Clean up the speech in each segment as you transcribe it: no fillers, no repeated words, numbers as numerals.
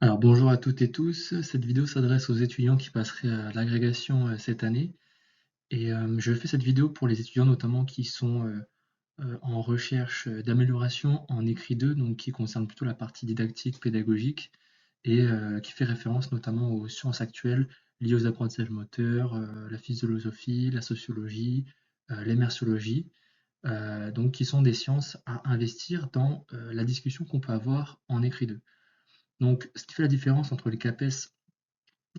Alors bonjour à toutes et tous, cette vidéo s'adresse aux étudiants qui passeraient à l'agrégation cette année et je fais cette vidéo pour les étudiants notamment qui sont en recherche d'amélioration en écrit 2, donc qui concerne plutôt la partie didactique, pédagogique et qui fait référence notamment aux sciences actuelles liées aux apprentissages moteurs, la philosophie, la sociologie, l'immersiologie, donc qui sont des sciences à investir dans la discussion qu'on peut avoir en écrit 2. Donc, ce qui fait la différence entre les CAPES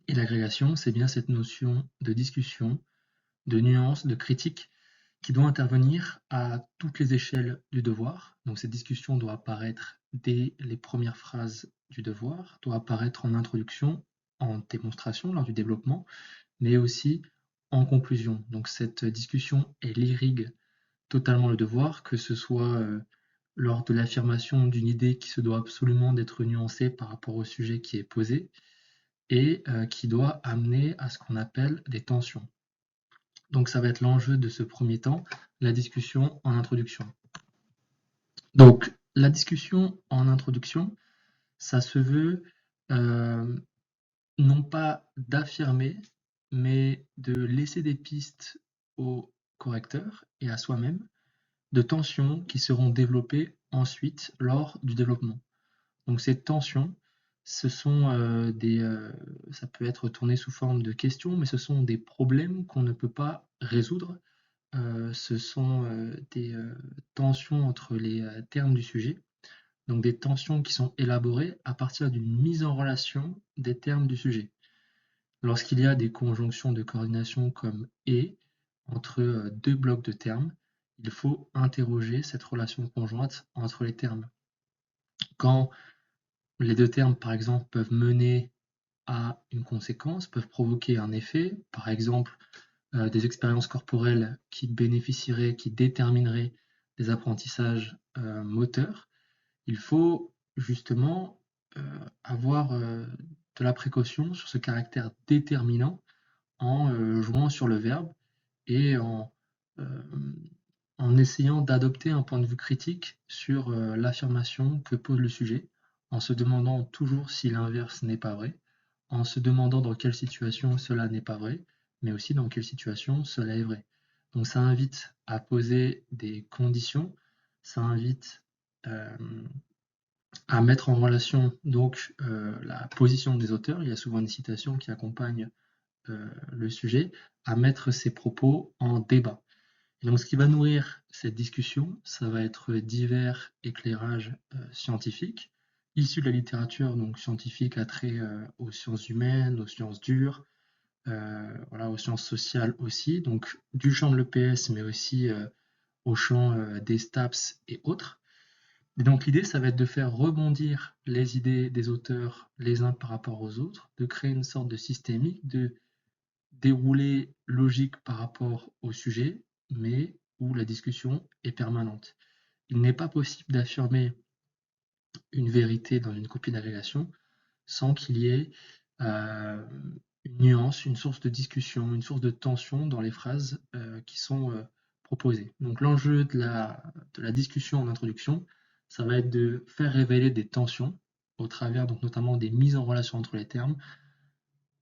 et l'agrégation, c'est bien cette notion de discussion, de nuance, de critique qui doit intervenir à toutes les échelles du devoir. Donc cette discussion doit apparaître dès les premières phrases du devoir, doit apparaître en introduction, en démonstration lors du développement, mais aussi en conclusion. Donc cette discussion, elle irrigue totalement le devoir, que ce soit lors de l'affirmation d'une idée qui se doit absolument d'être nuancée par rapport au sujet qui est posé, et qui doit amener à ce qu'on appelle des tensions. Donc ça va être l'enjeu de ce premier temps, la discussion en introduction. Donc la discussion en introduction, ça se veut euh, non pas d'affirmer, mais de laisser des pistes au correcteur et à soi-même, de tensions qui seront développées ensuite lors du développement. Donc ces tensions, ce sont ça peut être tourné sous forme de questions, mais ce sont des problèmes qu'on ne peut pas résoudre. Ce sont des tensions entre les termes du sujet, donc des tensions qui sont élaborées à partir d'une mise en relation des termes du sujet. Lorsqu'il y a des conjonctions de coordination comme et entre deux blocs de termes, il faut interroger cette relation conjointe entre les termes. Quand les deux termes, par exemple, peuvent mener à une conséquence, peuvent provoquer un effet, par exemple des expériences corporelles qui bénéficieraient, qui détermineraient des apprentissages moteurs, il faut justement avoir de la précaution sur ce caractère déterminant en jouant sur le verbe et euh, en essayant d'adopter un point de vue critique sur l'affirmation que pose le sujet, en se demandant toujours si l'inverse n'est pas vrai, en se demandant dans quelle situation cela n'est pas vrai, mais aussi dans quelle situation cela est vrai. Donc ça invite à poser des conditions, ça invite euh, à mettre en relation donc la position des auteurs, il y a souvent une citation qui accompagne le sujet, à mettre ses propos en débat. Et donc ce qui va nourrir cette discussion, ça va être divers éclairages scientifiques, issus de la littérature donc scientifique à trait aux sciences humaines, aux sciences dures, voilà, aux sciences sociales aussi, donc du champ de l'EPS, mais aussi au champ des STAPS et autres. Et donc l'idée, ça va être de faire rebondir les idées des auteurs les uns par rapport aux autres, de créer une sorte de systémique, de déroulé logique par rapport au sujet, mais où la discussion est permanente. Il n'est pas possible d'affirmer une vérité dans une copie d'agrégation sans qu'il y ait une nuance, une source de discussion, une source de tension dans les phrases qui sont proposées. Donc l'enjeu de la discussion en introduction, ça va être de faire révéler des tensions au travers donc notamment des mises en relation entre les termes,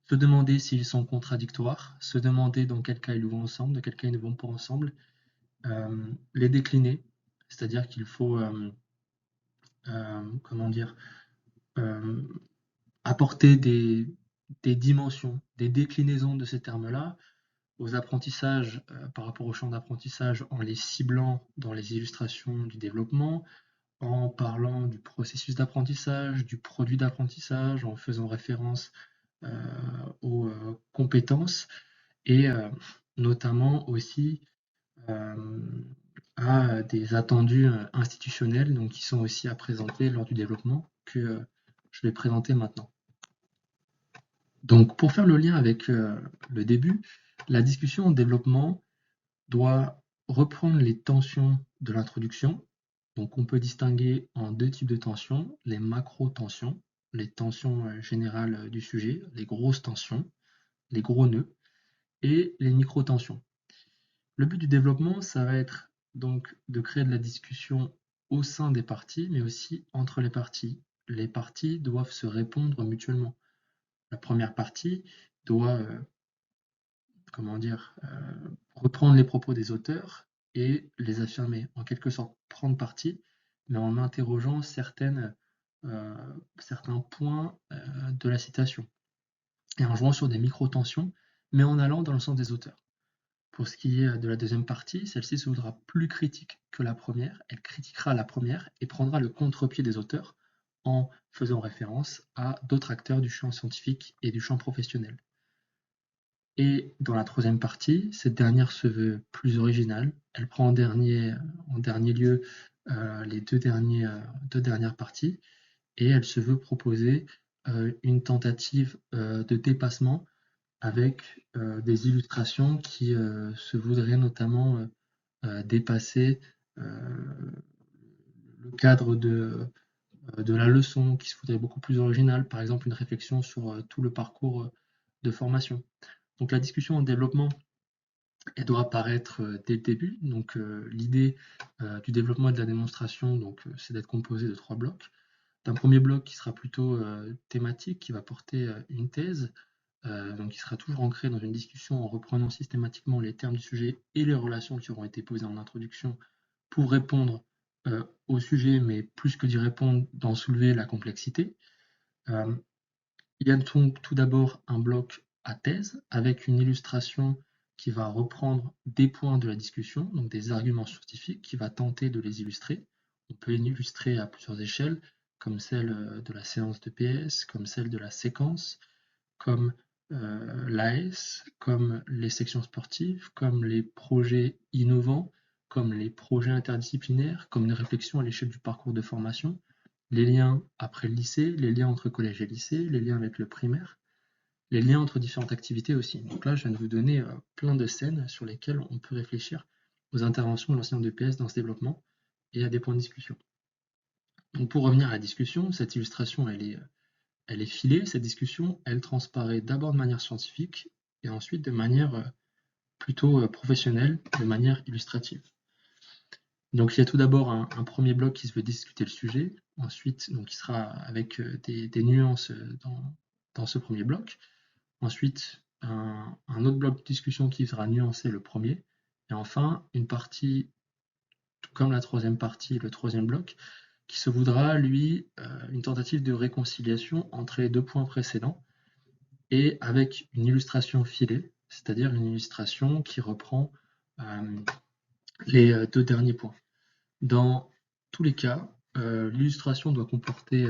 se demander s'ils sont contradictoires, se demander dans quel cas ils vont ensemble, dans quel cas ils ne vont pas ensemble, les décliner, c'est-à-dire qu'il faut, comment dire, euh, apporter des dimensions, des déclinaisons de ces termes-là aux apprentissages par rapport au champ d'apprentissage en les ciblant dans les illustrations du développement, en parlant du processus d'apprentissage, du produit d'apprentissage, en faisant référence aux compétences et notamment aussi euh, à des attendus institutionnels donc, qui sont aussi à présenter lors du développement que je vais présenter maintenant. Donc pour faire le lien avec le début, la discussion en développement doit reprendre les tensions de l'introduction. Donc on peut distinguer en deux types de tensions, les macro-tensions, les tensions générales du sujet, les grosses tensions, les gros nœuds, et les micro-tensions. Le but du développement, ça va être donc de créer de la discussion au sein des parties, mais aussi entre les parties, les parties doivent se répondre mutuellement. La première partie doit, reprendre les propos des auteurs et les affirmer, en quelque sorte prendre parti, mais en interrogeant certains points de la citation, et en jouant sur des micro-tensions, mais en allant dans le sens des auteurs. Pour ce qui est de la deuxième partie, celle-ci se voudra plus critique que la première, elle critiquera la première et prendra le contre-pied des auteurs en faisant référence à d'autres acteurs du champ scientifique et du champ professionnel. Et dans la troisième partie, cette dernière se veut plus originale. Elle prend en dernier lieu les deux dernières parties et elle se veut proposer une tentative de dépassement avec des illustrations qui se voudraient notamment dépasser le cadre de la leçon, qui se voudrait beaucoup plus original, par exemple une réflexion sur tout le parcours de formation. Donc la discussion en développement, elle doit apparaître dès le début. Donc l'idée du développement et de la démonstration, c'est d'être composé de 3 blocs. D'un premier bloc qui sera plutôt thématique, qui va porter une thèse, donc qui sera toujours ancré dans une discussion en reprenant systématiquement les termes du sujet et les relations qui auront été posées en introduction pour répondre au sujet, mais plus que d'y répondre, d'en soulever la complexité. Il y a donc tout d'abord un bloc à thèse avec une illustration qui va reprendre des points de la discussion, donc des arguments scientifiques, qui va tenter de les illustrer. On peut les illustrer à plusieurs échelles, comme celle de la séance de PS, comme celle de la séquence, comme l'AS, comme les sections sportives, comme les projets innovants, comme les projets interdisciplinaires, comme une réflexion à l'échelle du parcours de formation, les liens après le lycée, les liens entre collège et lycée, les liens avec le primaire, les liens entre différentes activités aussi. Donc là, je viens de vous donner plein de scènes sur lesquelles on peut réfléchir aux interventions de l'enseignant de PS dans ce développement et à des points de discussion. Donc pour revenir à la discussion, cette illustration, elle est filée, cette discussion, elle transparaît d'abord de manière scientifique et ensuite de manière plutôt professionnelle, de manière illustrative. Donc il y a tout d'abord un premier bloc qui se veut discuter le sujet, ensuite il sera avec des nuances dans ce premier bloc, ensuite un autre bloc de discussion qui sera nuancer le premier, et enfin une partie, tout comme la troisième partie, le troisième bloc, qui se voudra, lui, une tentative de réconciliation entre les 2 points précédents, et avec une illustration filée, c'est-à-dire une illustration qui reprend les 2 derniers points. Dans tous les cas, l'illustration doit comporter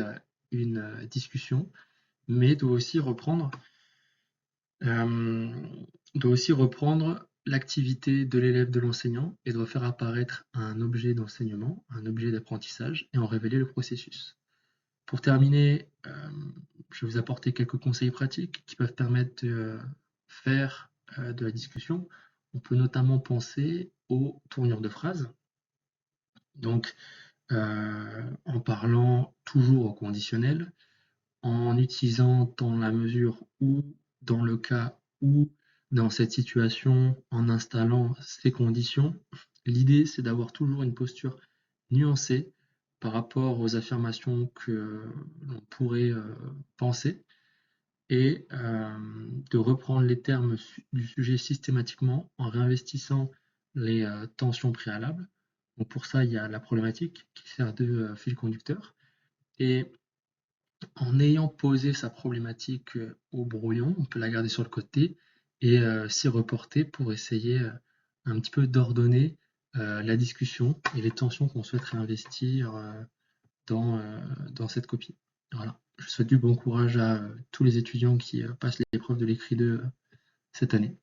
une discussion, mais doit aussi reprendre l'activité de l'élève, de l'enseignant, et doit faire apparaître un objet d'enseignement, un objet d'apprentissage, et en révéler le processus. Pour terminer, je vais vous apporter quelques conseils pratiques qui peuvent permettre de faire de la discussion. On peut notamment penser aux tournures de phrases. Donc, en parlant toujours au conditionnel, en utilisant dans la mesure où, dans le cas où, dans cette situation, en installant ces conditions. L'idée, c'est d'avoir toujours une posture nuancée par rapport aux affirmations que l'on pourrait penser et de reprendre les termes du sujet systématiquement en réinvestissant les tensions préalables. Donc pour ça, il y a la problématique qui sert de fil conducteur. Et en ayant posé sa problématique au brouillon, on peut la garder sur le côté et s'y reporter pour essayer un petit peu d'ordonner la discussion et les tensions qu'on souhaite réinvestir dans cette copie. Voilà. Je souhaite du bon courage à tous les étudiants qui passent l'épreuve de l'écrit 2 cette année.